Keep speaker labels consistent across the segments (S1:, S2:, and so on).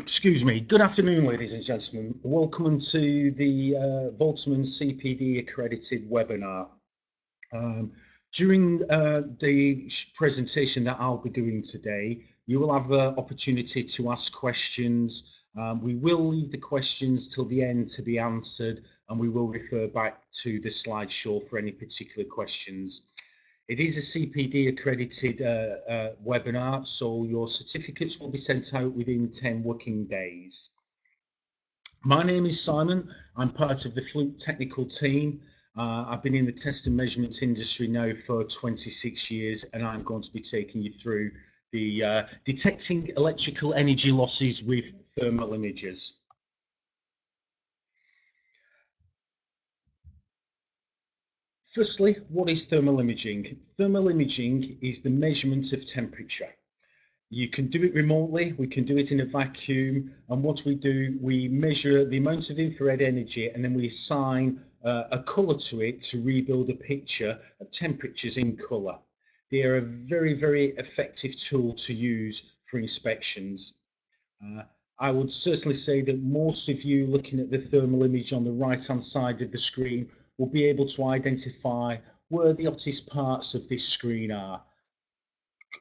S1: Excuse me. Good afternoon, ladies and gentlemen. Welcome to the Voltman CPD accredited webinar. During the presentation that I'll be doing today, you will have an opportunity to ask questions. We will leave the questions till the end to be answered, and we will refer back to the slideshow for any particular questions. It is a CPD accredited webinar, so your certificates will be sent out within 10 working days. My name is Simon. I'm part of the Fluke technical team. I've been in the test and measurement industry now for 26 years, and I'm going to be taking you through the detecting electrical energy losses with thermal images. Firstly, what is thermal imaging? Thermal imaging is the measurement of temperature. You can do it remotely, we can do it in a vacuum, and what we do, we measure the amount of infrared energy and then we assign a colour to it to rebuild a picture of temperatures in colour. They are a very, very effective tool to use for inspections. I would certainly say that most of you looking at the thermal image on the right hand side of the screen will be able to identify where the hottest parts of this screen are.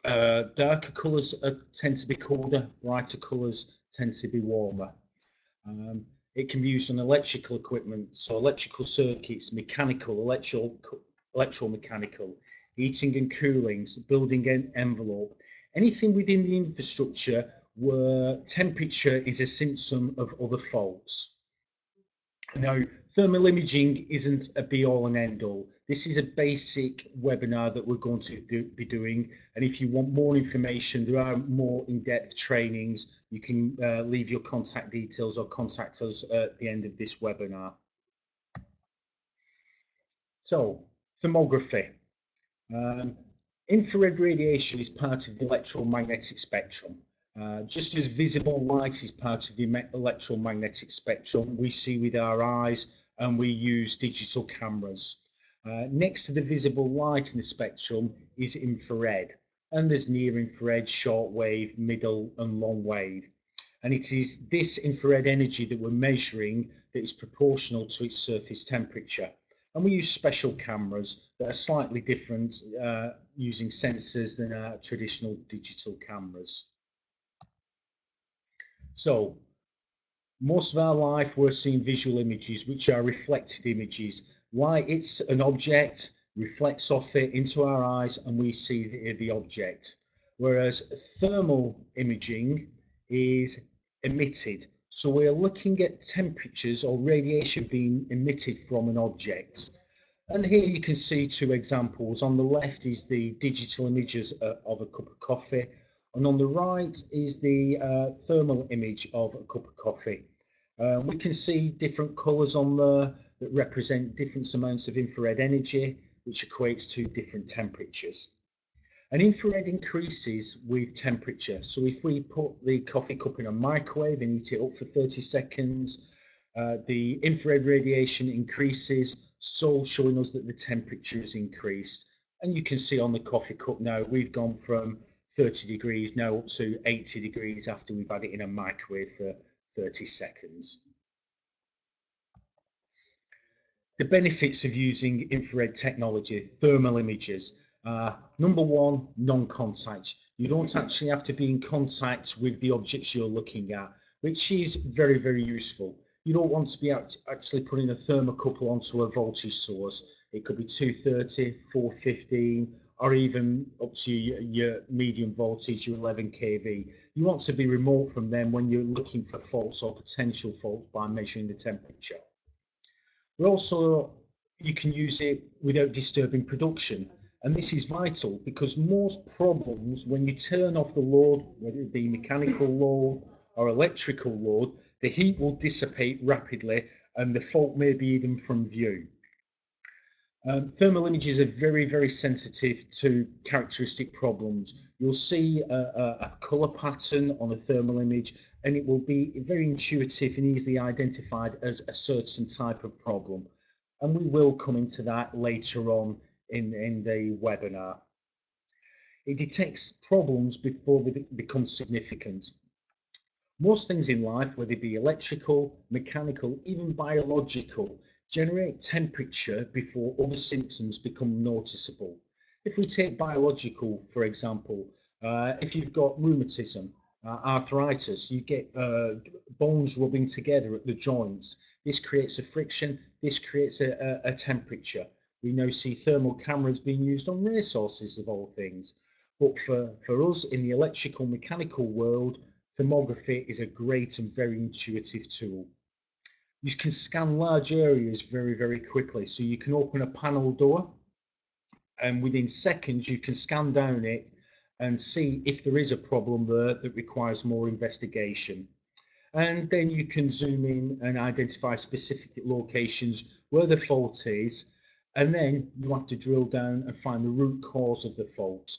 S1: Darker colours tend to be colder, brighter colours tend to be warmer. It can be used on electrical equipment, so electrical circuits, mechanical, electromechanical, heating and cooling, building envelope, anything within the infrastructure where temperature is a symptom of other faults. Now, thermal imaging isn't a be-all and end-all. This is a basic webinar that we're going to be doing, and if you want more information, there are more in-depth trainings. You can leave your contact details or contact us at the end of this webinar. So, thermography. Infrared radiation is part of the electromagnetic spectrum. Just as visible light is part of the electromagnetic spectrum we see with our eyes, and we use digital cameras. Next to the visible light in the spectrum is infrared, and there's near infrared, short wave, middle and long wave. And it is this infrared energy that we're measuring that is proportional to its surface temperature. And we use special cameras that are slightly different, using sensors than our traditional digital cameras. So, most of our life we're seeing visual images, which are reflected images. Light hits an object, reflects off it into our eyes, and we see the object. Whereas thermal imaging is emitted. So we're looking at temperatures or radiation being emitted from an object. And here you can see two examples. On the left is the digital images of a cup of coffee, and on the right is the thermal image of a cup of coffee. We can see different colours on there that represent different amounts of infrared energy, which equates to different temperatures. And infrared increases with temperature. So if we put the coffee cup in a microwave and heat it up for 30 seconds, the infrared radiation increases, so showing us that the temperature has increased. And you can see on the coffee cup now, we've gone from 30 degrees now up to 80 degrees after we've had it in a microwave for 30 seconds. The benefits of using infrared technology, thermal images. Number one, non-contact. You don't actually have to be in contact with the objects you're looking at, which is very, very useful. You don't want to be actually putting a thermocouple onto a voltage source. It could be 230, 415, or even up to your medium voltage, your 11 kV. You want to be remote from them when you're looking for faults or potential faults by measuring the temperature. But also, you can use it without disturbing production. And this is vital because most problems, when you turn off the load, whether it be mechanical load or electrical load, the heat will dissipate rapidly and the fault may be hidden from view. Thermal images are very, very sensitive to characteristic problems. You'll see a colour pattern on a thermal image, and it will be very intuitive and easily identified as a certain type of problem. And we will come into that later on in the webinar. It detects problems before they become significant. Most things in life, whether it be electrical, mechanical, even biological, generate temperature before other symptoms become noticeable. If we take biological, for example, if you've got rheumatism, arthritis, you get bones rubbing together at the joints. This creates a friction, this creates a temperature. We now see thermal cameras being used on racehorses of all things. But for us in the electrical mechanical world, thermography is a great and very intuitive tool. You can scan large areas very, very quickly. So you can open a panel door and within seconds you can scan down it and see if there is a problem there that requires more investigation. And then you can zoom in and identify specific locations where the fault is, and then you have to drill down and find the root cause of the fault.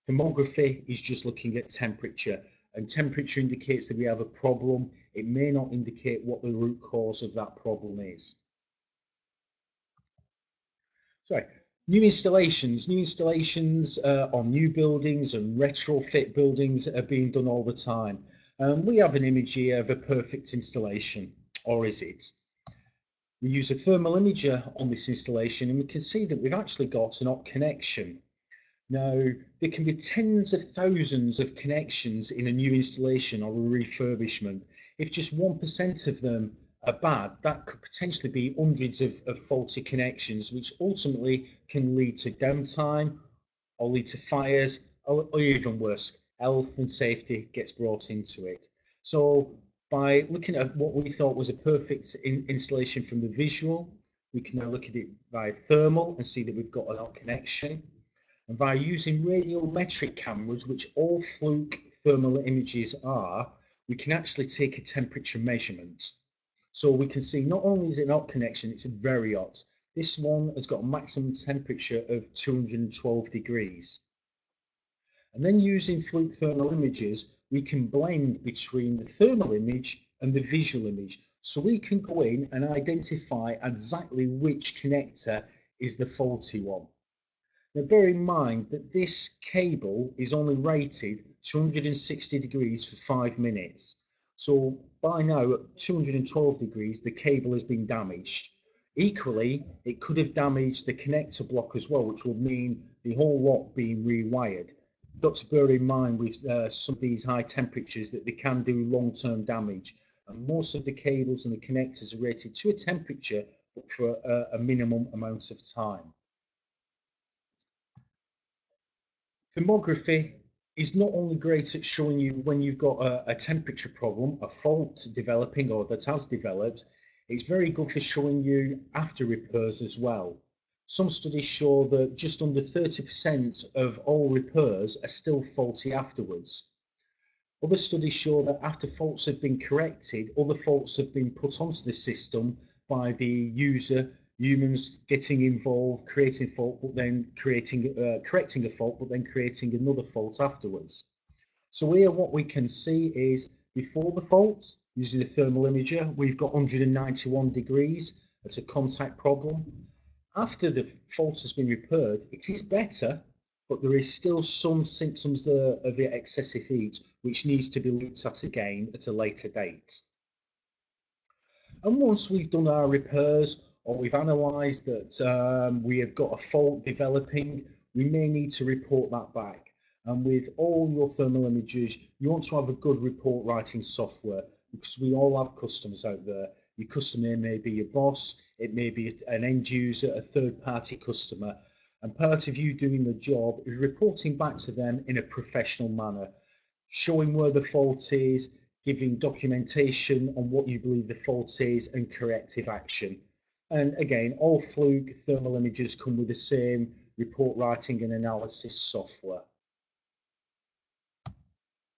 S1: Thermography is just looking at temperature, and temperature indicates that we have a problem. It may not indicate what the root cause of that problem is. Sorry. New installations on new buildings and retrofit buildings are being done all the time. We have an image here of a perfect installation, or is it? We use a thermal imager on this installation and we can see that we've actually got an hot connection. Now, there can be tens of thousands of connections in a new installation or a refurbishment. If just 1% of them are bad, that could potentially be hundreds of faulty connections, which ultimately can lead to downtime or lead to fires, or even worse, health and safety gets brought into it. So by looking at what we thought was a perfect installation from the visual, we can now look at it by thermal and see that we've got a connection. And by using radiometric cameras, which all Fluke thermal images are, we can actually take a temperature measurement. So we can see not only is it an hot connection, it's very hot. This one has got a maximum temperature of 212 degrees. And then using Fluke thermal images, we can blend between the thermal image and the visual image. So we can go in and identify exactly which connector is the faulty one. Now bear in mind that this cable is only rated 260 degrees for 5 minutes. So by now at 212 degrees the cable has been damaged. Equally, it could have damaged the connector block as well, which would mean the whole lot being rewired. You've got to bear in mind with some of these high temperatures that they can do long-term damage. And most of the cables and the connectors are rated to a temperature but for a minimum amount of time. Thermography is not only great at showing you when you've got a temperature problem, a fault developing or that has developed, it's very good for showing you after repairs as well. Some studies show that just under 30% of all repairs are still faulty afterwards. Other studies show that after faults have been corrected, other faults have been put onto the system by the user, humans getting involved, creating fault, but then correcting a fault, but then creating another fault afterwards. So here what we can see is before the fault, using the thermal imager, we've got 191 degrees. That's a contact problem. After the fault has been repaired, it is better, but there is still some symptoms there of the excessive heat, which needs to be looked at again at a later date. And once we've done our repairs, or we've analysed that we have got a fault developing, we may need to report that back. And with all your thermal images, you want to have a good report writing software, because we all have customers out there. Your customer may be your boss, it may be an end user, a third-party customer, and part of you doing the job is reporting back to them in a professional manner, showing where the fault is, giving documentation on what you believe the fault is, and corrective action. And again, all Fluke thermal images come with the same report writing and analysis software.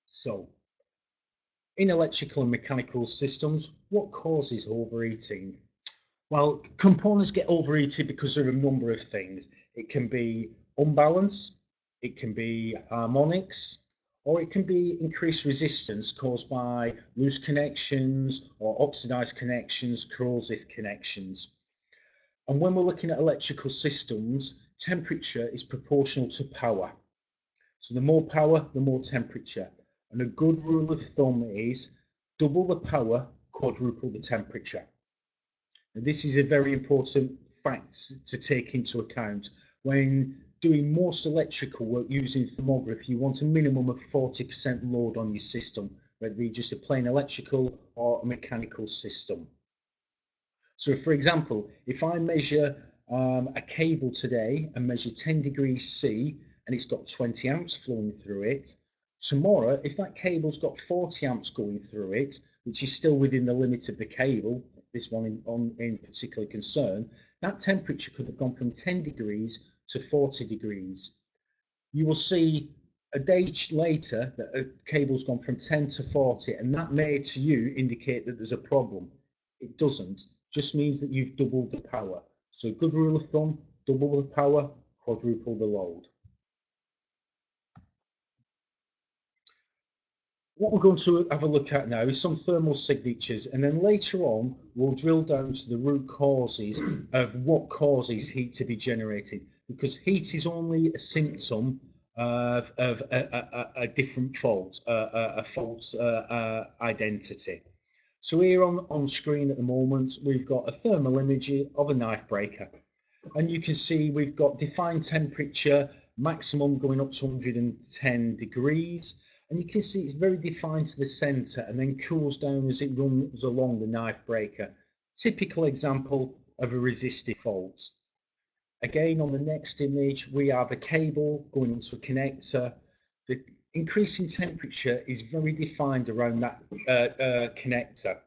S1: So, in electrical and mechanical systems, what causes overheating? Well, components get overheated because of a number of things. It can be unbalance, it can be harmonics, or it can be increased resistance caused by loose connections or oxidized connections, corrosive connections. And when we're looking at electrical systems, temperature is proportional to power. So the more power, the more temperature. And a good rule of thumb is double the power, quadruple the temperature. And this is a very important fact to take into account. When doing most electrical work using thermography, you want a minimum of 40% load on your system, whether it be just a plain electrical or a mechanical system. So for example, if I measure a cable today and measure 10 degrees C and it's got 20 amps flowing through it, tomorrow, if that cable's got 40 amps going through it, which is still within the limit of the cable, this one in particular concern, that temperature could have gone from 10 degrees to 40 degrees. You will see a day later that a cable's gone from 10 to 40, and that may to you indicate that there's a problem. It doesn't, just means that you've doubled the power. So a good rule of thumb, double the power, quadruple the load. What we're going to have a look at now is some thermal signatures, and then later on we'll drill down to the root causes of what causes heat to be generated, because heat is only a symptom of a different fault, a fault identity. So here on screen at the moment we've got a thermal image of a knife breaker, and you can see we've got defined temperature, maximum going up to 110 degrees. And you can see it's very defined to the center and then cools down as it runs along the knife breaker. Typical example of a resistive fault. Again, on the next image, we have a cable going into a connector. The increasing temperature is very defined around that connector.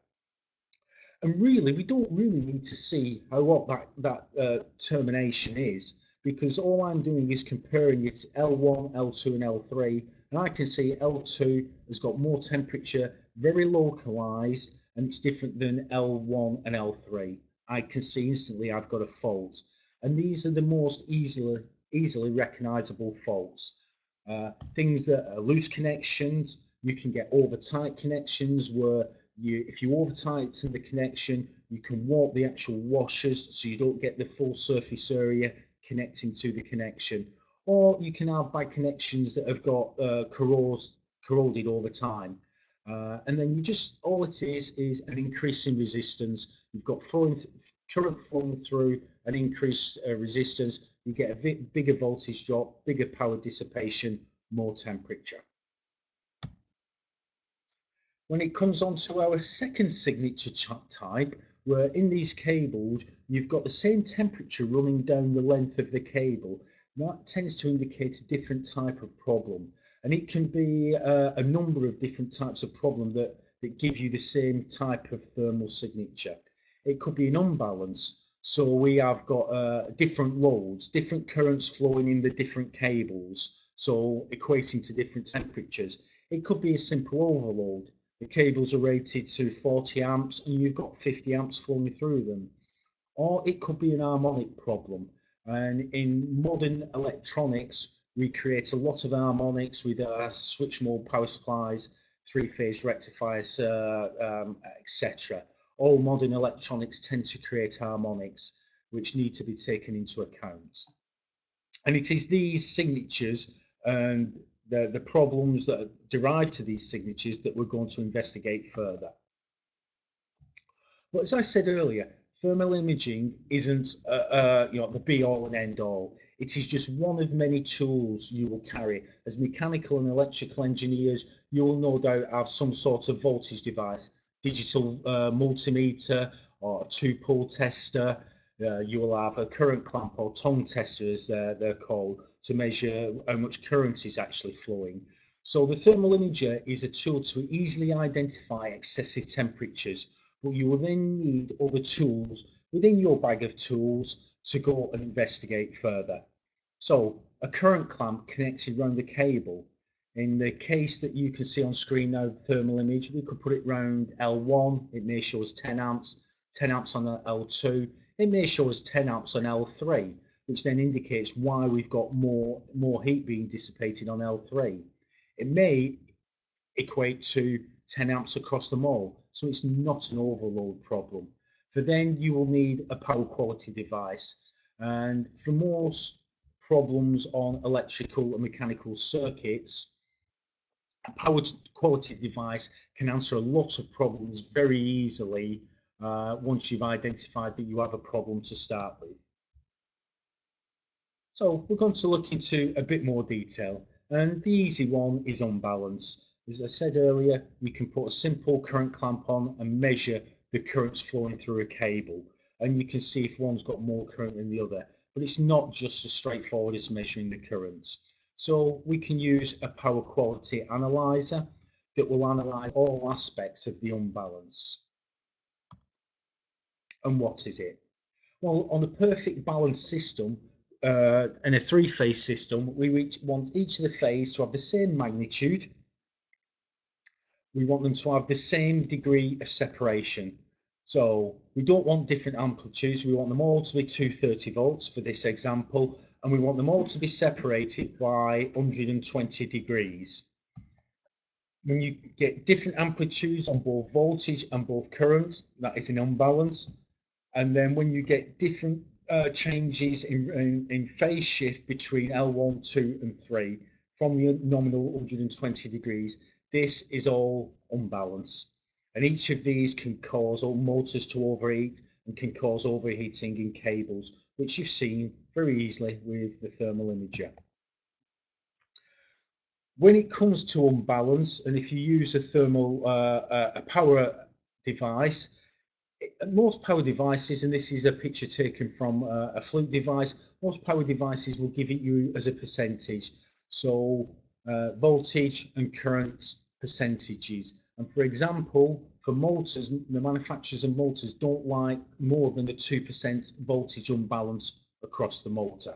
S1: And really, we don't really need to see how what that termination is, because all I'm doing is comparing it to L1, L2, and L3. And I can see L2 has got more temperature, very localized, and it's different than L1 and L3. I can see instantly I've got a fault. And these are the most easily recognizable faults. Things that are loose connections, you can get over tight connections where if you over tighten the connection, you can warp the actual washers so you don't get the full surface area connecting to the connection. Or you can have bad connections that have got corroded over time. And then you just, all it is an increase in resistance. You've got current flowing through an increased resistance. You get a bigger voltage drop, bigger power dissipation, more temperature. When it comes on to our second signature type, where in these cables, you've got the same temperature running down the length of the cable, that tends to indicate a different type of problem. And it can be a number of different types of problem that give you the same type of thermal signature. It could be an unbalance. So we have got different loads, different currents flowing in the different cables, so equating to different temperatures. It could be a simple overload. The cables are rated to 40 amps and you've got 50 amps flowing through them. Or it could be an harmonic problem. And in modern electronics, we create a lot of harmonics with switch mode power supplies, three-phase rectifiers, etc. All modern electronics tend to create harmonics, which need to be taken into account. And it is these signatures and the problems that are derived to these signatures that we're going to investigate further. But as I said earlier, thermal imaging isn't the be-all and end-all. It is just one of many tools you will carry. As mechanical and electrical engineers, you will no doubt have some sort of voltage device, digital multimeter or a two-pole tester. You will have a current clamp or tongue tester, as they're called, to measure how much current is actually flowing. So the thermal imager is a tool to easily identify excessive temperatures, but you will then need other tools within your bag of tools to go and investigate further. So a current clamp connected around the cable. In the case that you can see on screen now, the thermal image, we could put it around L1, it may show us 10 amps, 10 amps on L2, it may show us 10 amps on L3, which then indicates why we've got more heat being dissipated on L3. It may equate to 10 amps across them all, so it's not an overload problem. For then you will need a power quality device, and for most problems on electrical and mechanical circuits, A power quality device can answer a lot of problems very easily once you've identified that you have a problem to start with. So we're going to look into a bit more detail, and the easy one is unbalance. As I said earlier, you can put a simple current clamp on and measure the currents flowing through a cable, and you can see if one's got more current than the other. But it's not just as straightforward as measuring the currents. So we can use a power quality analyzer that will analyze all aspects of the unbalance. And what is it? Well, on a perfect balanced system and a three-phase system, we want each of the phase to have the same magnitude. We want them to have the same degree of separation. So we don't want different amplitudes. We want them all to be 230 volts for this example, and we want them all to be separated by 120 degrees. When you get different amplitudes on both voltage and both current, that is an unbalance. And then when you get different changes in phase shift between L1, 2 and 3 from the nominal 120 degrees, this is all unbalance. And each of these can cause all motors to overheat and can cause overheating in cables, which you've seen very easily with the thermal imager. When it comes to unbalance, and if you use a power device, most power devices, and this is a picture taken from a Fluke device, most power devices will give it you as a percentage. So voltage and current percentages. And for example, for motors, the manufacturers of motors don't like more than a 2% voltage unbalance across the motor.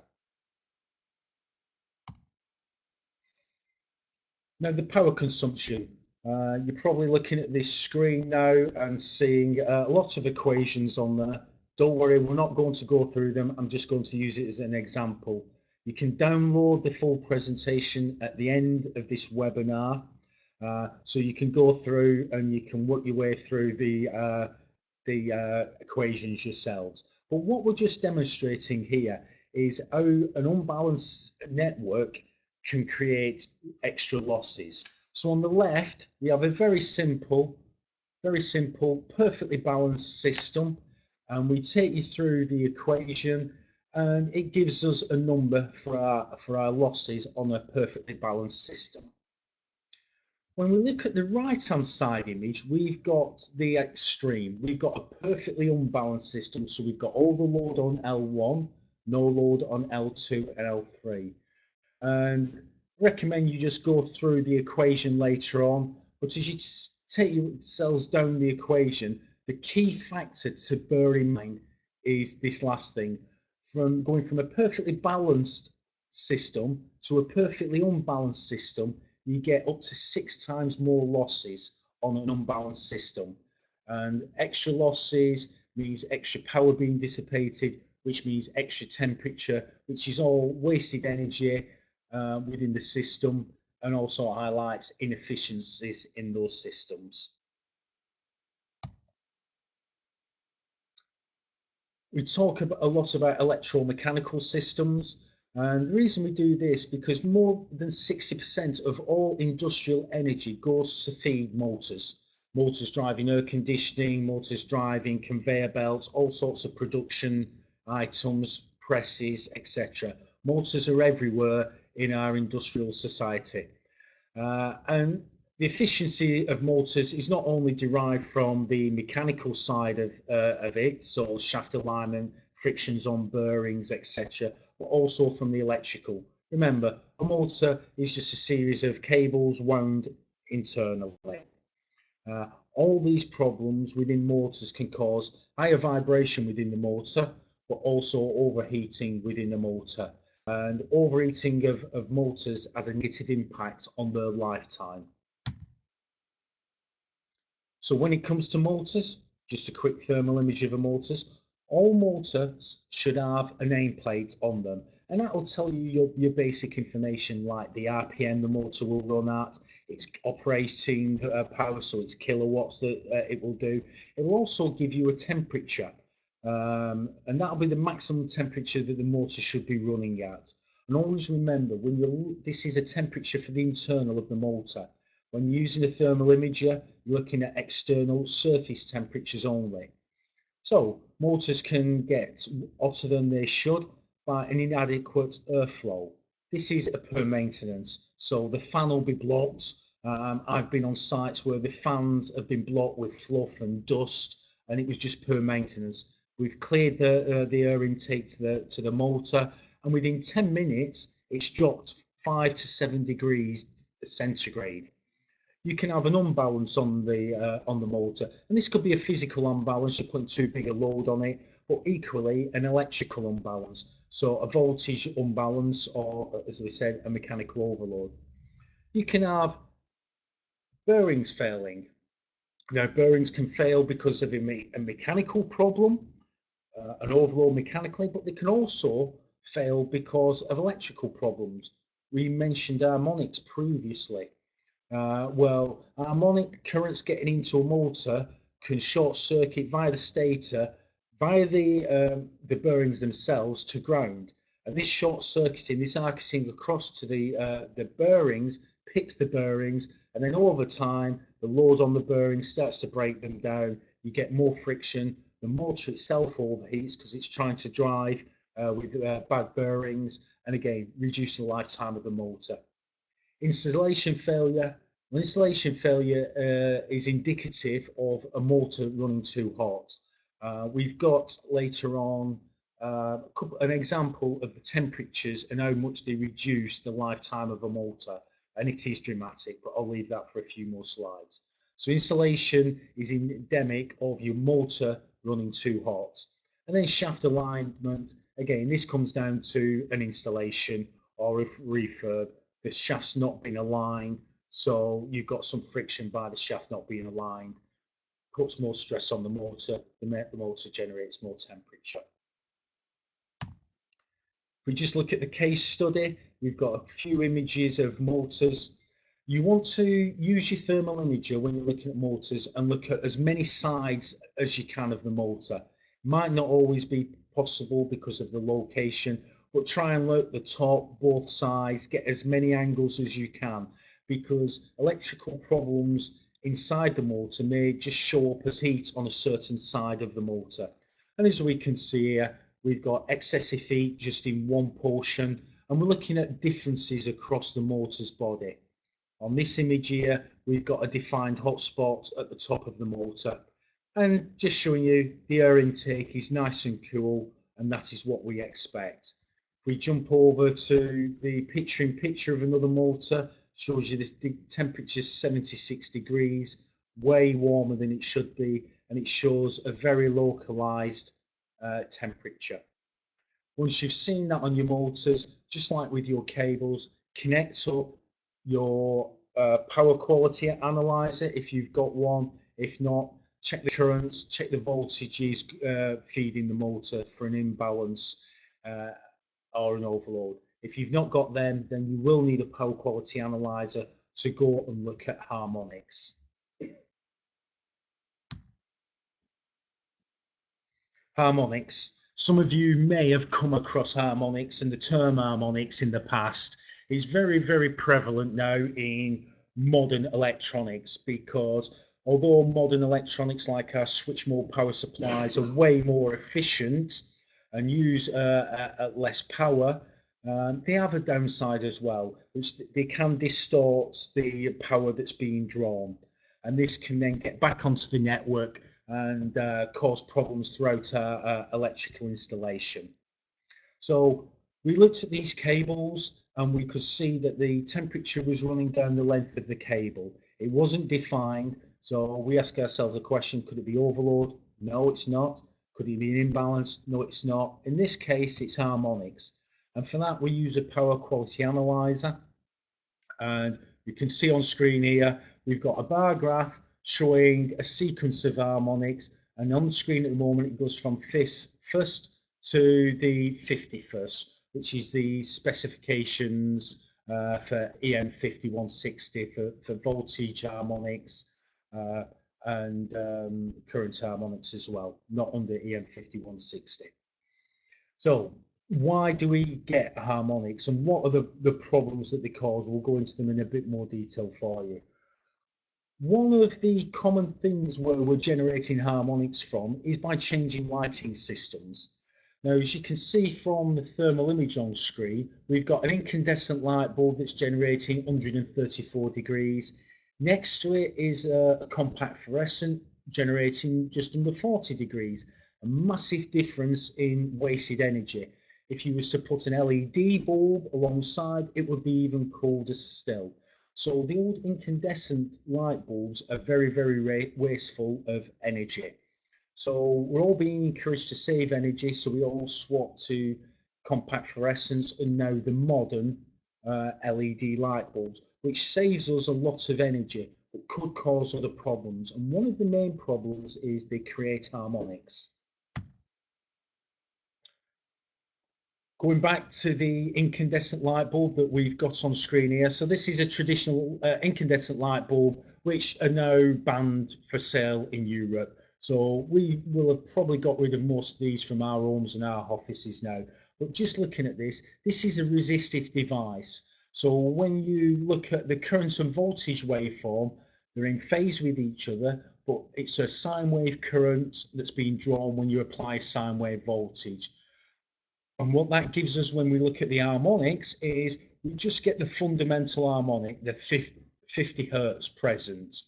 S1: Now, the power consumption. You're probably looking at this screen now and seeing lots of equations on there. Don't worry, we're not going to go through them. I'm just going to use it as an example. You can download the full presentation at the end of this webinar. So you can go through and you can work your way through the equations yourselves. But what we're just demonstrating here is how an unbalanced network can create extra losses. So on the left, we have a very simple, perfectly balanced system, and we take you through the equation, and it gives us a number for our losses on a perfectly balanced system. When we look at the right-hand side image, we've got the extreme. We've got a perfectly unbalanced system, so we've got all the load on L1, no load on L2 and L3. And recommend you just go through the equation later on, but as you take yourselves down the equation, the key factor to bear in mind is this last thing. From going from a perfectly balanced system to a perfectly unbalanced system, you get up to 6 times more losses on an unbalanced system. And extra losses means extra power being dissipated, which means extra temperature, which is all wasted energy within the system, and also highlights inefficiencies in those systems. We talk a lot about electromechanical systems, and the reason we do this because more than 60% of all industrial energy goes to feed motors. Motors driving air conditioning, motors driving conveyor belts, all sorts of production items, presses, etc. Motors are everywhere in our industrial society. And the efficiency of motors is not only derived from the mechanical side of it, so shaft alignment, frictions on bearings, etc., but also from the electrical. Remember, a motor is just a series of cables wound internally. All these problems within motors can cause higher vibration within the motor, but also overheating within the motor. And overheating of motors has a negative impact on their lifetime. So when it comes to motors, just a quick thermal image of a motors. All motors should have a nameplate on them, and that will tell you your basic information like the RPM the motor will run at, its operating power, so its kilowatts that it will do. It will also give you a temperature. And that'll be the maximum temperature that the motor should be running at. And always remember, this is a temperature for the internal of the motor. When using a thermal imager, you're looking at external surface temperatures only. So motors can get hotter than they should by an inadequate airflow. This is a per maintenance, so the fan will be blocked. I've been on sites where the fans have been blocked with fluff and dust, and it was just per maintenance. We've cleared the air intake to the motor, and within 10 minutes, it's dropped 5 to 7 degrees centigrade. You can have an unbalance on the motor, and this could be a physical unbalance, you're putting too big a load on it, but equally an electrical unbalance, so a voltage unbalance, or as we said, a mechanical overload. You can have bearings failing. Now, bearings can fail because of a mechanical problem, an overload mechanically, but they can also fail because of electrical problems. We mentioned harmonics previously. Well, harmonic currents getting into a motor can short circuit via the stator, via the bearings themselves to ground. And this short circuiting, this arcing across to the bearings, picks the bearings, and then over time, the load on the bearings starts to break them down. You get more friction. The motor itself overheats because it's trying to drive with bad bearings, and again, reduce the lifetime of the motor. Installation failure. Well, installation failure is indicative of a motor running too hot. We've got later on an example of the temperatures and how much they reduce the lifetime of a motor, and it is dramatic, but I'll leave that for a few more slides. So installation is endemic of your motor running too hot. And then shaft alignment, again, this comes down to an installation or a refurb. The shaft's not been aligned, so you've got some friction by the shaft not being aligned, puts more stress on the motor generates more temperature. If we just look at the case study, we've got a few images of motors. You want to use your thermal imager when you're looking at motors and look at as many sides as you can of the motor. Might not always be possible because of the location, but try and look at the top, both sides, get as many angles as you can, because electrical problems inside the motor may just show up as heat on a certain side of the motor. And as we can see here, we've got excessive heat just in one portion, and we're looking at differences across the motor's body. On this image here, we've got a defined hotspot at the top of the motor, and just showing you the air intake is nice and cool, and that is what we expect. If we jump over to the picture of another motor, shows you this temperature is 76 degrees, way warmer than it should be, and it shows a very localized temperature. Once you've seen that on your motors, just like with your cables, connect up your power quality analyzer if you've got one. If not, check the currents, check the voltages feeding the motor for an imbalance or an overload. If you've not got them, then you will need a power quality analyzer to go and look at harmonics. Harmonics. Some of you may have come across harmonics and the term harmonics in the past. It's very, very prevalent now in modern electronics, because although modern electronics like our switch mode power supplies are way more efficient and use less power, they have a downside as well, which they can distort the power that's being drawn. And this can then get back onto the network and cause problems throughout our electrical installation. So we looked at these cables and we could see that the temperature was running down the length of the cable. It wasn't defined, so we ask ourselves a question: could it be overload? No, it's not. Could it be an imbalance? No, it's not. In this case, it's harmonics. And for that, we use a power quality analyzer. And you can see on screen here, we've got a bar graph showing a sequence of harmonics, and on the screen at the moment it goes from first to the 51st, which is the specifications for EM5160 for voltage harmonics and current harmonics as well, not under EM5160. So why do we get harmonics, and what are the problems that they cause? We'll go into them in a bit more detail for you. One of the common things where we're generating harmonics from is by changing lighting systems. Now, as you can see from the thermal image on screen, we've got an incandescent light bulb that's generating 134 degrees. Next to it is a compact fluorescent generating just under 40 degrees. A massive difference in wasted energy. If you was to put an LED bulb alongside, it would be even colder still. So the old incandescent light bulbs are very, very wasteful of energy. So we're all being encouraged to save energy, so we all swap to compact fluorescence and now the modern LED light bulbs, which saves us a lot of energy, but could cause other problems. And one of the main problems is they create harmonics. Going back to the incandescent light bulb that we've got on screen here. So this is a traditional incandescent light bulb, which are now banned for sale in Europe. So we will have probably got rid of most of these from our homes and our offices now. But just looking at this, this is a resistive device. So when you look at the current and voltage waveform, they're in phase with each other, but it's a sine wave current that's being drawn when you apply sine wave voltage. And what that gives us when we look at the harmonics is we just get the fundamental harmonic, the 50 hertz present.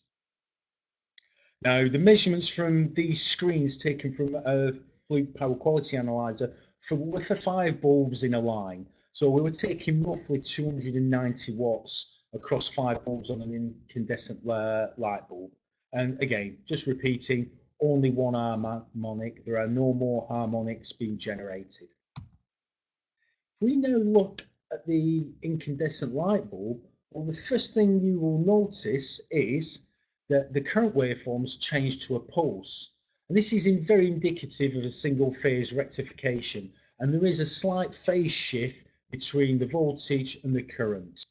S1: Now, the measurements from these screens taken from a fluid power quality analyzer were for 5 bulbs in a line. So we were taking roughly 290 watts across 5 bulbs on an incandescent light bulb. And again, just repeating, only one harmonic. There are no more harmonics being generated. If we now look at the incandescent light bulb, well, the first thing you will notice is that the current waveforms change to a pulse. And this is very indicative of a single phase rectification. And there is a slight phase shift between the voltage and the current.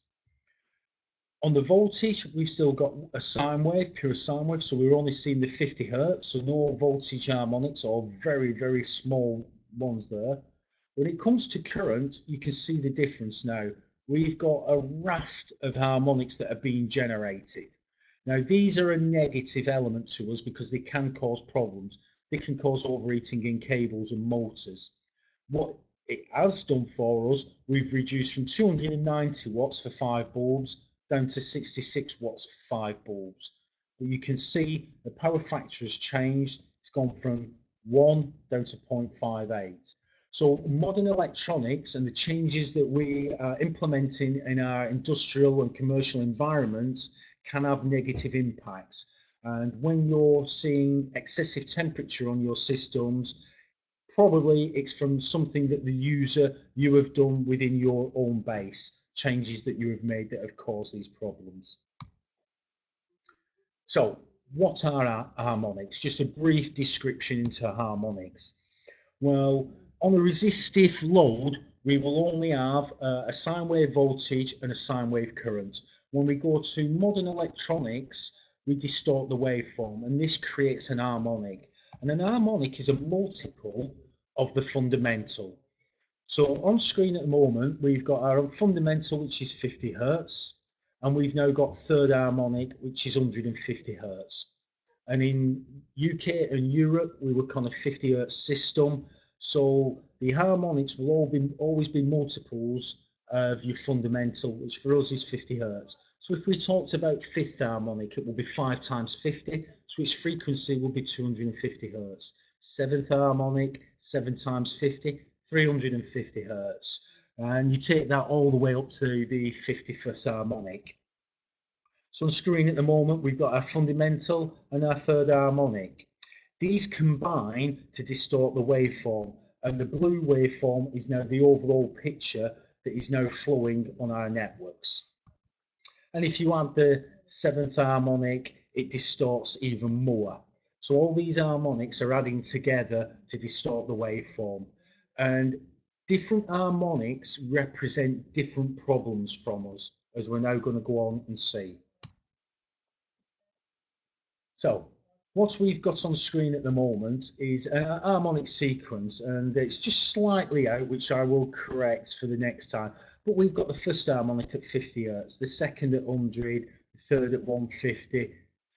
S1: On the voltage, we've still got a sine wave, pure sine wave, so we're only seeing the 50 hertz, so no voltage harmonics or very, very small ones there. When it comes to current, you can see the difference now. We've got a raft of harmonics that are being generated. Now, these are a negative element to us because they can cause problems. They can cause overheating in cables and motors. What it has done for us, we've reduced from 290 watts for 5 bulbs down to 66 watts for 5 bulbs. But you can see the power factor has changed. It's gone from 1 down to 0.58. So modern electronics and the changes that we are implementing in our industrial and commercial environments can have negative impacts. And when you're seeing excessive temperature on your systems, probably it's from something that the user, you have done within your own base, changes that you have made that have caused these problems. So what are harmonics? Just a brief description into harmonics. Well, on a resistive load, we will only have a sine wave voltage and a sine wave current. When we go to modern electronics, we distort the waveform, and this creates an harmonic. And an harmonic is a multiple of the fundamental. So on screen at the moment, we've got our fundamental, which is 50 hertz, and we've now got third harmonic, which is 150 hertz. And in UK and Europe, we work on a 50 hertz system. So the harmonics will always be multiples of your fundamental, which for us is 50 hertz. So if we talked about fifth harmonic, it will be 5 times 50, so its frequency will be 250 hertz. Seventh harmonic, 7 times 50, 350 hertz. And you take that all the way up to the 51st harmonic. So on screen at the moment, we've got our fundamental and our third harmonic. These combine to distort the waveform, and the blue waveform is now the overall picture that is now flowing on our networks. And if you add the seventh harmonic, it distorts even more. So all these harmonics are adding together to distort the waveform. And different harmonics represent different problems from us, as we're now going to go on and see. So what we've got on screen at the moment is a harmonic sequence, and it's just slightly out, which I will correct for the next time. But we've got the first harmonic at 50 hertz, the second at 100, the third at 150,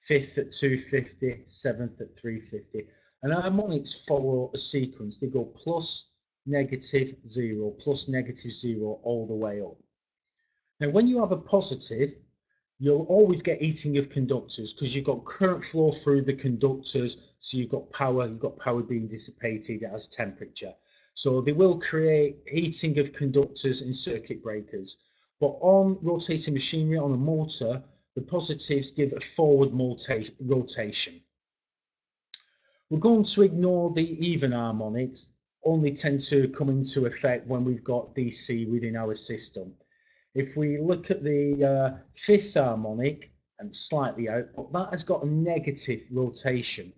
S1: fifth at 250, seventh at 350. And harmonics follow a sequence. They go plus, negative, zero, plus, negative, zero, all the way up. Now, when you have a positive, you'll always get heating of conductors because you've got current flow through the conductors, so you've got power being dissipated as temperature. So they will create heating of conductors in circuit breakers. But on rotating machinery, on a motor, the positives give a forward rotation. We're going to ignore the even harmonics, only tend to come into effect when we've got DC within our system. If we look at the fifth harmonic and slightly out, that has got a negative rotation.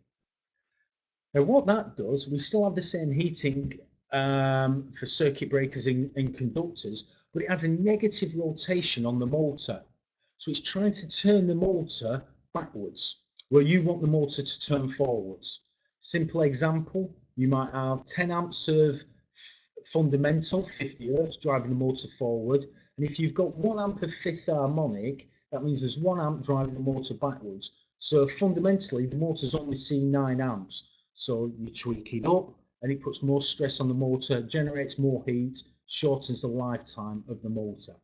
S1: Now what that does, we still have the same heating for circuit breakers and conductors, but it has a negative rotation on the motor. So it's trying to turn the motor backwards, where you want the motor to turn forwards. Simple example, you might have 10 amps of fundamental, 50 hertz, driving the motor forward. And if you've got 1 amp of fifth harmonic, that means there's 1 amp driving the motor backwards. So fundamentally, the motor's only seeing 9 amps. So you tweak it up, and it puts more stress on the motor, generates more heat, shortens the lifetime of the motor.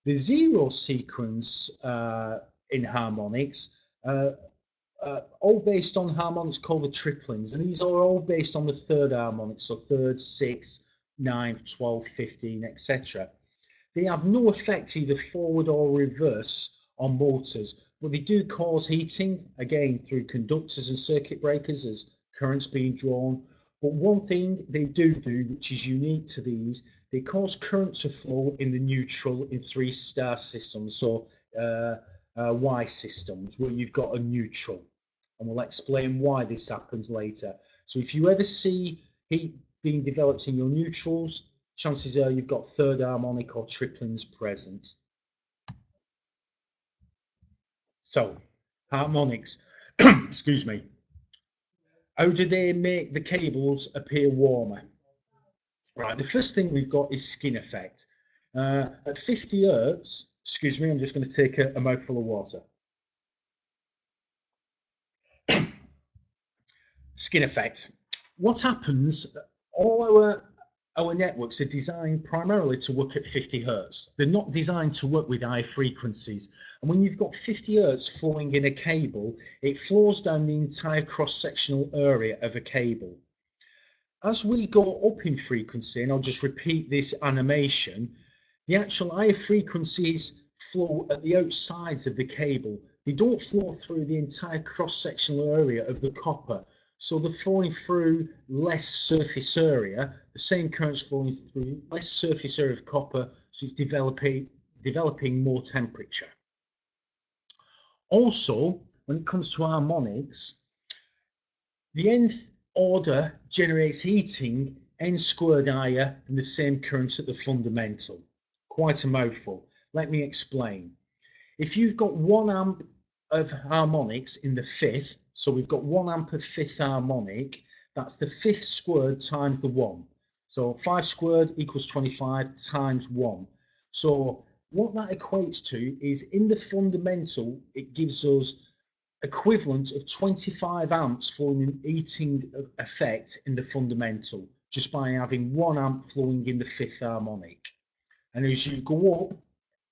S1: The zero sequence in harmonics, all based on harmonics called the triplings, and these are all based on the third harmonic, so third, 6, 9, 12, 15, etc. They have no effect either forward or reverse on motors, but they do cause heating, again, through conductors and circuit breakers as currents being drawn. But one thing they do, which is unique to these, they cause current to flow in the neutral in 3-star systems, so Y systems, where you've got a neutral. And we'll explain why this happens later. So if you ever see heat being developed in your neutrals, chances are you've got third harmonic or triplings present. So, harmonics, excuse me. How do they make the cables appear warmer? Right, the first thing we've got is skin effect. At 50 hertz, excuse me, I'm just going to take a mouthful of water. Skin effect. What happens, all our networks are designed primarily to work at 50 hertz. They're not designed to work with high frequencies. And when you've got 50 hertz flowing in a cable, it flows down the entire cross-sectional area of a cable. As we go up in frequency, and I'll just repeat this animation, the actual higher frequencies flow at the outsides of the cable. They don't flow through the entire cross-sectional area of the copper. So they're flowing through less surface area, the same currents flowing through less surface area of copper, so it's developing more temperature. Also, when it comes to harmonics, the nth order generates heating n squared higher than the same current at the fundamental. Quite a mouthful. Let me explain. If you've got 1 amp of harmonics in the fifth, so we've got 1 amp of fifth harmonic, that's the fifth squared times the 1. So 5 squared equals 25 times 1. So what that equates to is in the fundamental, it gives us equivalent of 25 amps flowing in heating effect in the fundamental, just by having 1 amp flowing in the fifth harmonic. And as you go up,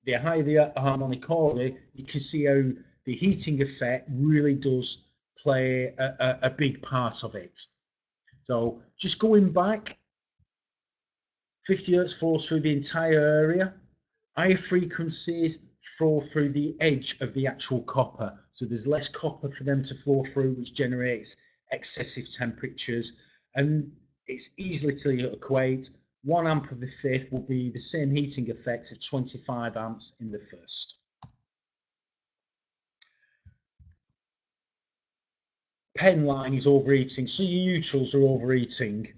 S1: the higher the harmonic order, you can see how the heating effect really does play a big part of it. So just going back, 50 hertz flows through the entire area. Higher frequencies flow through the edge of the actual copper. So there's less copper for them to flow through, which generates excessive temperatures. And it's easily to equate 1 amp of the fifth will be the same heating effect of 25 amps in the first. Pen line is overheating, so your neutrals are overheating.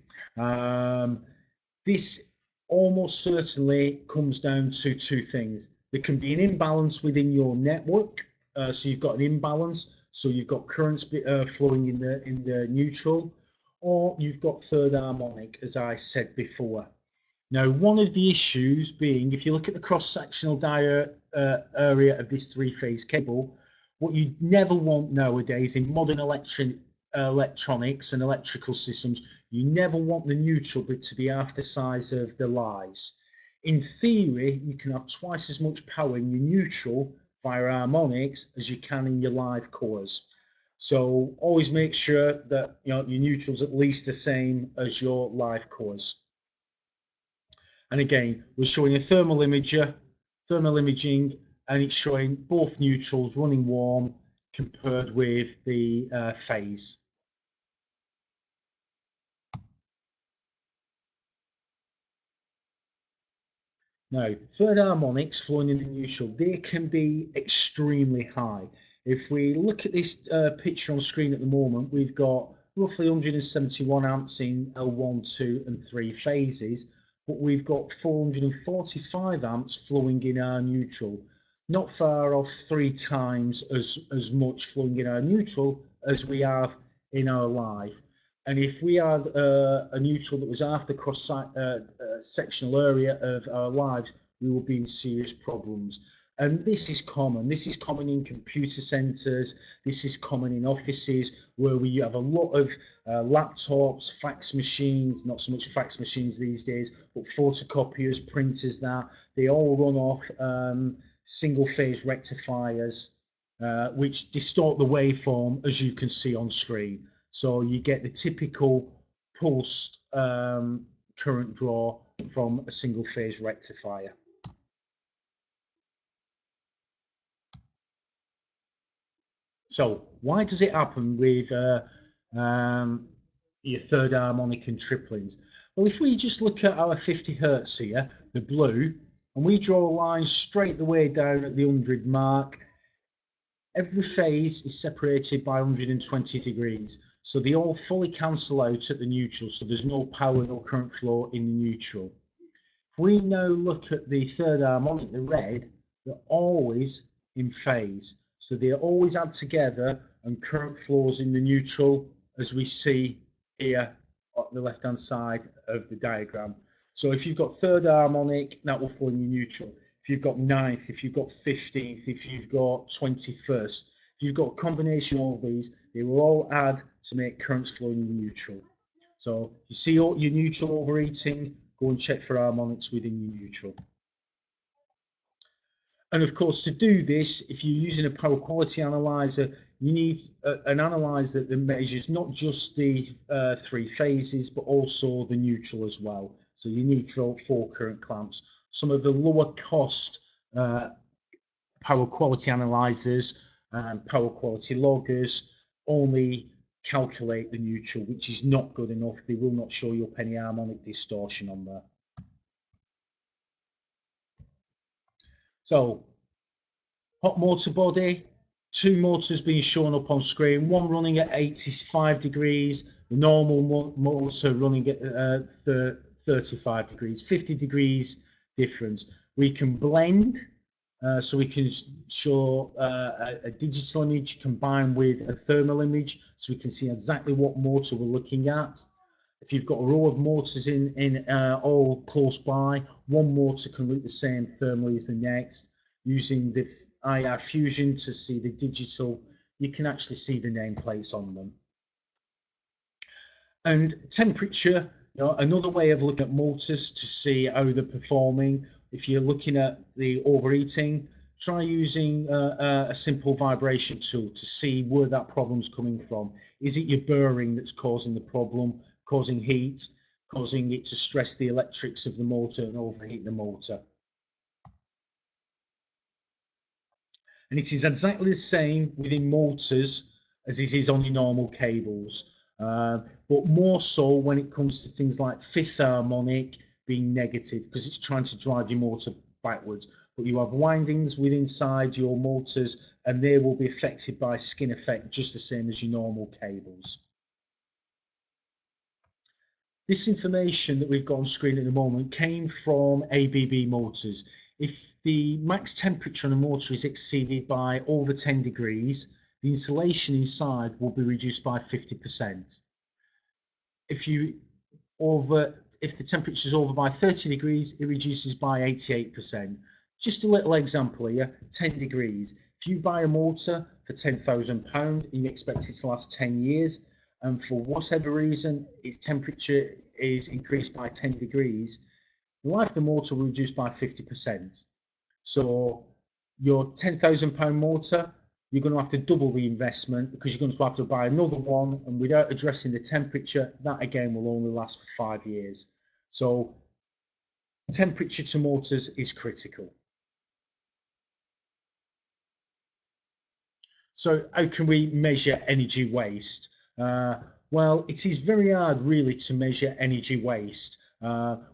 S1: This almost certainly comes down to 2 things. There can be an imbalance within your network, so you've got an imbalance, so you've got currents flowing in the neutral, or you've got third harmonic, as I said before. Now, one of the issues being, if you look at the cross-sectional area of this 3-phase cable, What you never want nowadays in modern electronics and electrical systems, you never want the neutral bit to be half the size of the lives. In theory, you can have twice as much power in your neutral via harmonics as you can in your live cores. So always make sure that your neutral's at least the same as your live cores. And again, we're showing a thermal imaging, and it's showing both neutrals running warm compared with the phase. Now, third harmonics flowing in the neutral, they can be extremely high. If we look at this picture on screen at the moment, we've got roughly 171 amps in L1, 2 and 3 phases, but we've got 445 amps flowing in our neutral. Not far off 3 times as much flowing in our neutral as we have in our live. And if we had a neutral that was half the cross-sectional area of our lives, we would be in serious problems. And this is common. This is common in computer centres. This is common in offices where we have a lot of laptops, fax machines, not so much fax machines these days, but photocopiers, printers, that they all run off single-phase rectifiers, which distort the waveform, as you can see on screen. So you get the typical pulsed current draw from a single phase rectifier. So why does it happen with your third harmonic and triplings? Well, if we just look at our 50 hertz here, the blue, and we draw a line straight the way down at the 100 mark, every phase is separated by 120 degrees. So they all fully cancel out at the neutral, so there's no power, no current flow in the neutral. If we now look at the third harmonic, the red, they're always in phase. So they always add together and current flows in the neutral, as we see here on the left-hand side of the diagram. So if you've got third harmonic, that will flow in your neutral. If you've got 9th, if you've got 15th, if you've got 21st, if you've got a combination of all of these, they will all add to make currents flow in your neutral. So you see your neutral overheating, go and check for harmonics within your neutral. And of course, to do this, if you're using a power quality analyzer, you need an analyzer that measures not just the 3 phases, but also the neutral as well. So you need 4 current clamps. Some of the lower cost power quality analyzers and power quality loggers only calculate the neutral, which is not good enough. They will not show you up any harmonic distortion on there. So, hot motor body, 2 motors being shown up on screen, one running at 85 degrees, the normal motor running at 35 degrees, 50 degrees difference. We can blend, so we can show a digital image combined with a thermal image, so we can see exactly what motor we're looking at. If you've got a row of motors in all close by, one motor can look the same thermally as the next. Using the IR Fusion to see the digital, you can actually see the nameplates on them. And temperature, another way of looking at motors to see how they're performing. If you're looking at the overheating, try using a simple vibration tool to see where that problem's coming from. Is it your bearing that's causing the problem, causing heat, causing it to stress the electrics of the motor and overheat the motor? And it is exactly the same within motors as it is on your normal cables, but more so when it comes to things like fifth harmonic being negative, because it's trying to drive your motor backwards. But you have windings within inside your motors, and they will be affected by skin effect just the same as your normal cables. This information that we've got on screen at the moment came from ABB motors. If the max temperature on a motor is exceeded by over 10 degrees, the insulation inside will be reduced by 50%. If the temperature is over by 30 degrees, it reduces by 88%. Just a little example here, 10 degrees. If you buy a motor for £10,000 and you expect it to last 10 years, and for whatever reason its temperature is increased by 10 degrees, the life of the motor will reduce by 50%. So your £10,000 motor, you're going to have to double the investment because you're going to have to buy another one, and without addressing the temperature, that again will only last for 5 years. So temperature to motors is critical. So how can we measure energy waste? Well, it is very hard really to measure energy waste.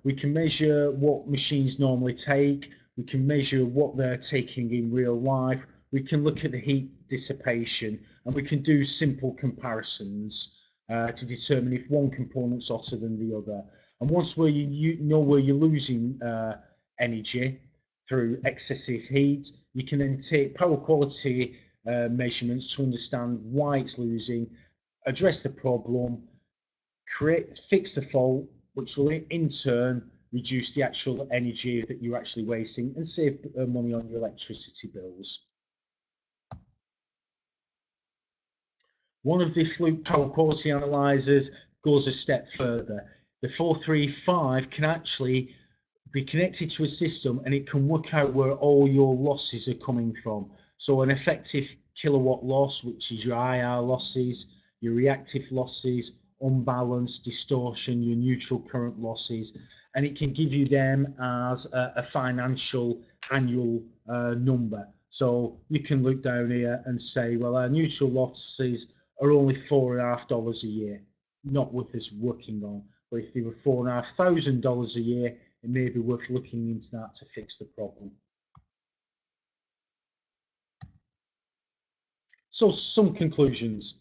S1: We can measure what machines normally take. We can measure what they're taking in real life. We can look at the heat dissipation, and we can do simple comparisons to determine if one component's hotter than the other. And once you know where you're losing energy through excessive heat, you can then take power quality measurements to understand why it's losing, address the problem, fix the fault, which will in turn reduce the actual energy that you're actually wasting and save money on your electricity bills. One of the Fluke power quality analyzers goes a step further. The 435 can actually be connected to a system, and it can work out where all your losses are coming from. So an effective kilowatt loss, which is your IR losses, your reactive losses, unbalance, distortion, your neutral current losses, and it can give you them as a financial annual number. So you can look down here and say, well, our neutral losses are only $4,500 a year, not worth us working on. But if they were $4,500 a year, it may be worth looking into that to fix the problem. So some conclusions.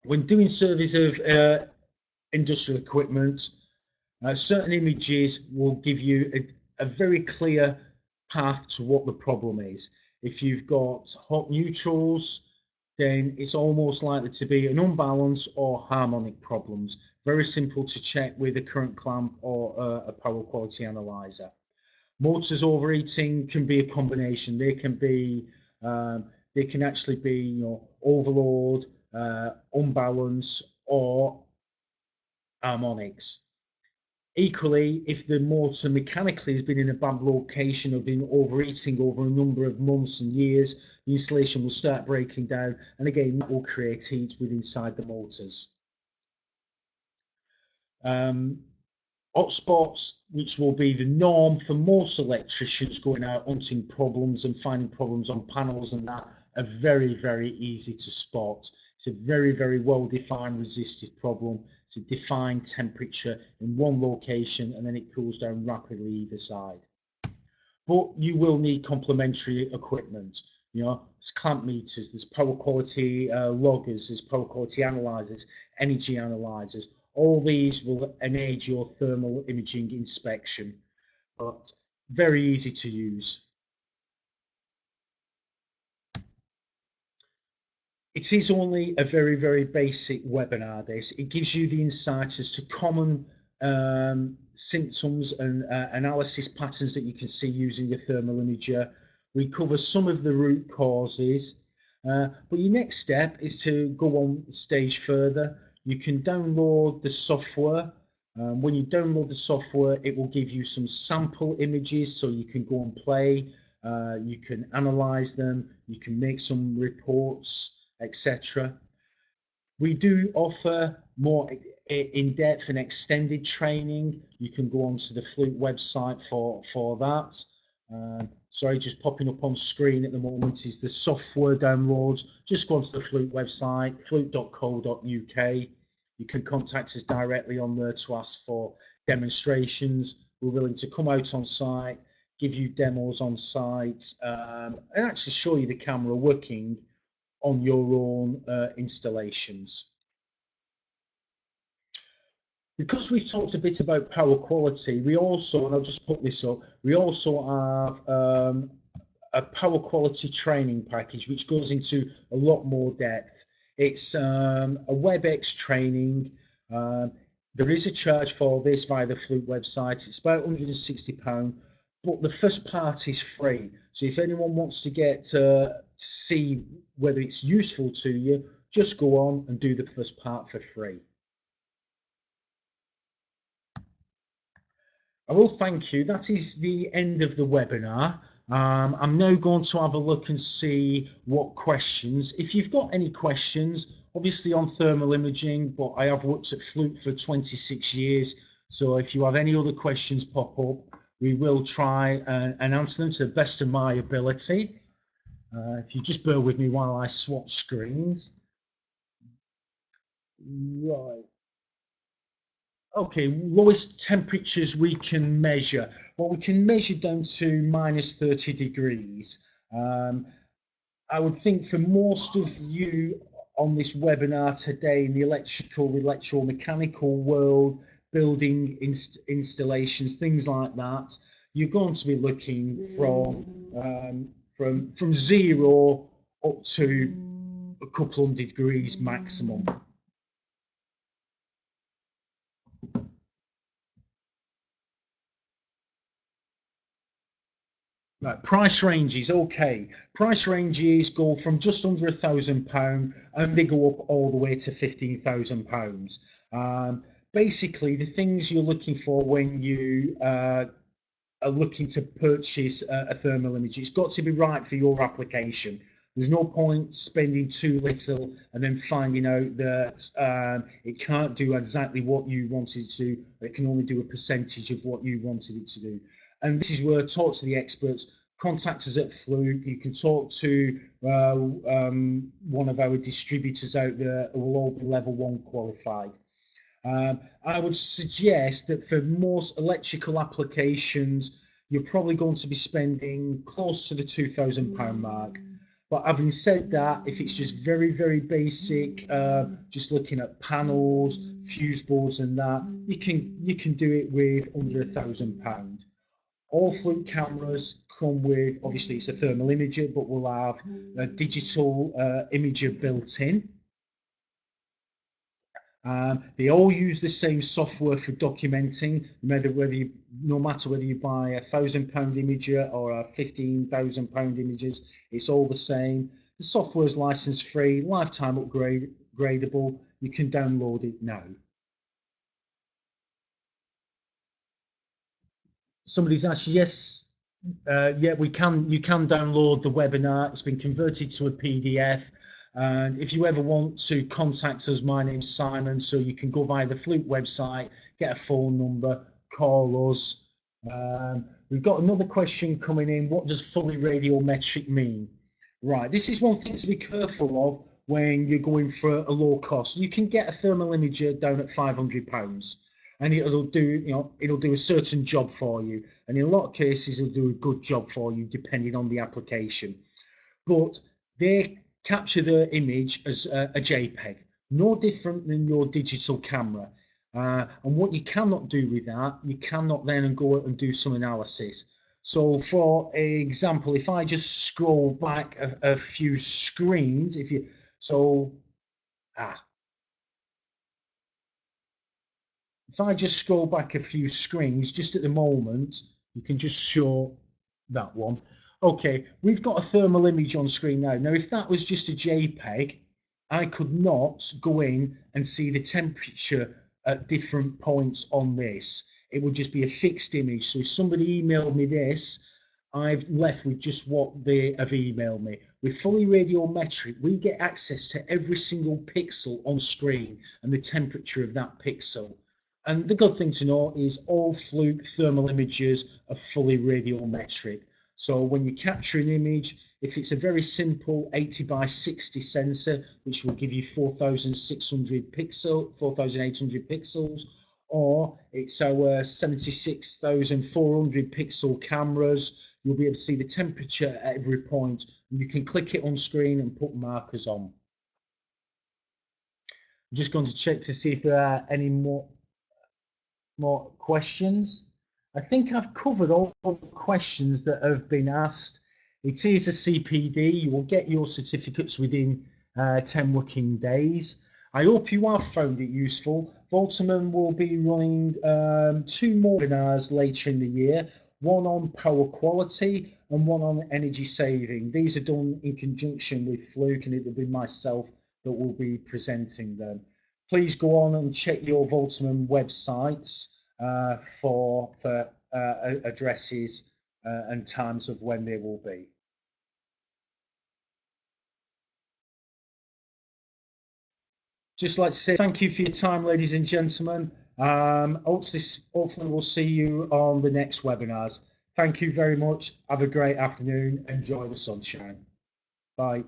S1: When doing surveys of industrial equipment, certain images will give you a very clear path to what the problem is. If you've got hot neutrals, then it's almost likely to be an unbalance or harmonic problems. Very simple to check with a current clamp or a power quality analyzer. Motors overheating can be a combination. They can actually be, overload, unbalance, or harmonics. Equally, if the motor mechanically has been in a bad location or been overheating over a number of months and years, the insulation will start breaking down, and again, that will create heat within inside the motors. Hotspots, which will be the norm for most electricians going out hunting problems and finding problems on panels and that, are very, very easy to spot. It's a very, very well-defined resistive problem. It's a defined temperature in one location, and then it cools down rapidly either side. But you will need complementary equipment. There's clamp meters, there's power quality loggers, there's power quality analyzers, energy analyzers. All these will aid your thermal imaging inspection, but very easy to use. It is only a very, very basic webinar, this. It gives you the insight as to common symptoms and analysis patterns that you can see using a thermal imager. We cover some of the root causes, but your next step is to go one stage further. You can download the software. When you download the software, it will give you some sample images so you can go and play. You can analyze them. You can make some reports, etc. We do offer more in-depth and extended training. You can go onto the Fluke website for that. Sorry, just popping up on screen at the moment is the software downloads. Just go onto the Fluke website, fluke.co.uk. You can contact us directly on there to ask for demonstrations. We're willing to come out on site, give you demos on site, and actually show you the camera working on your own installations. Because we've talked a bit about power quality, we also, and I'll just put this up, we also have a power quality training package which goes into a lot more depth. It's a WebEx training. There is a charge for this via the Fluke website. It's about £160, but the first part is free. So if anyone wants to get see whether it's useful to you, just go on and do the first part for free. I will thank you. That is the end of the webinar. I'm now going to have a look and see what questions. If you've got any questions, obviously on thermal imaging, but I have worked at Fluke for 26 years. So if you have any other questions pop up, we will try and answer them to the best of my ability. If you just bear with me while I swap screens. Right. Okay, lowest temperatures we can measure. Well, we can measure down to minus 30 degrees. I would think for most of you on this webinar today in the electrical, electromechanical world, building installations, things like that, you're going to be looking from 0 up to a couple hundred degrees maximum. Right, price ranges, okay. Price ranges go from just under £1,000 and they go up all the way to £15,000. Basically, the things you're looking for when you are looking to purchase a thermal image, it's got to be right for your application. There's no point spending too little and then finding out that it can't do exactly what you wanted it to. It can only do a percentage of what you wanted it to do. And this is where talk to the experts. Contact us at Fluke. You can talk to one of our distributors out there who will all be level 1 qualified. I would suggest that for most electrical applications, you're probably going to be spending close to the £2,000 mark. But having said that, if it's just very, very basic, just looking at panels, fuse boards and that, you can do it with under £1,000. All Fluke cameras come with, obviously it's a thermal imager, but we'll have a digital imager built in. They all use the same software for documenting, no matter whether you buy a £1,000 imager or a £15,000 images, it's all the same. The software is license free, lifetime upgradable. You can download it now. Somebody's asked, yes, yeah, you can download the webinar. It's been converted to a PDF. And if you ever want to contact us, my name's Simon, so you can go via the Fluke website, get a phone number, call us. We've got another question coming in. What does fully radiometric mean? Right, this is one thing to be careful of when you're going for a low cost. You can get a thermal imager down at £500. And it'll do a certain job for you, and in a lot of cases it'll do a good job for you depending on the application. But they capture the image as a JPEG, no different than your digital camera. And what you cannot do with that, you cannot then go and do some analysis. So for example, if I just scroll back a few screens, if I just scroll back a few screens, just at the moment, you can just show that one. Okay, we've got a thermal image on screen now. Now, if that was just a JPEG, I could not go in and see the temperature at different points on this. It would just be a fixed image. So if somebody emailed me this, I've left with just what they have emailed me. With fully radiometric, we get access to every single pixel on screen and the temperature of that pixel. And the good thing to know is all Fluke thermal images are fully radiometric. So when you capture an image, if it's a very simple 80 by 60 sensor, which will give you 4,800 pixels, or it's our 76,400 pixel cameras, you'll be able to see the temperature at every point. And you can click it on screen and put markers on. I'm just going to check to see if there are any more questions. I think I've covered all the questions that have been asked. It is a CPD. You will get your certificates within 10 working days. I hope you have found it useful. Voltaman will be running 2 more webinars later in the year, one on power quality and one on energy saving. These are done in conjunction with Fluke, and it will be myself that will be presenting them. Please go on and check your Voltimum websites for addresses and times of when they will be. Just like to say thank you for your time, ladies and gentlemen. Hopefully we'll see you on the next webinars. Thank you very much. Have a great afternoon. Enjoy the sunshine. Bye.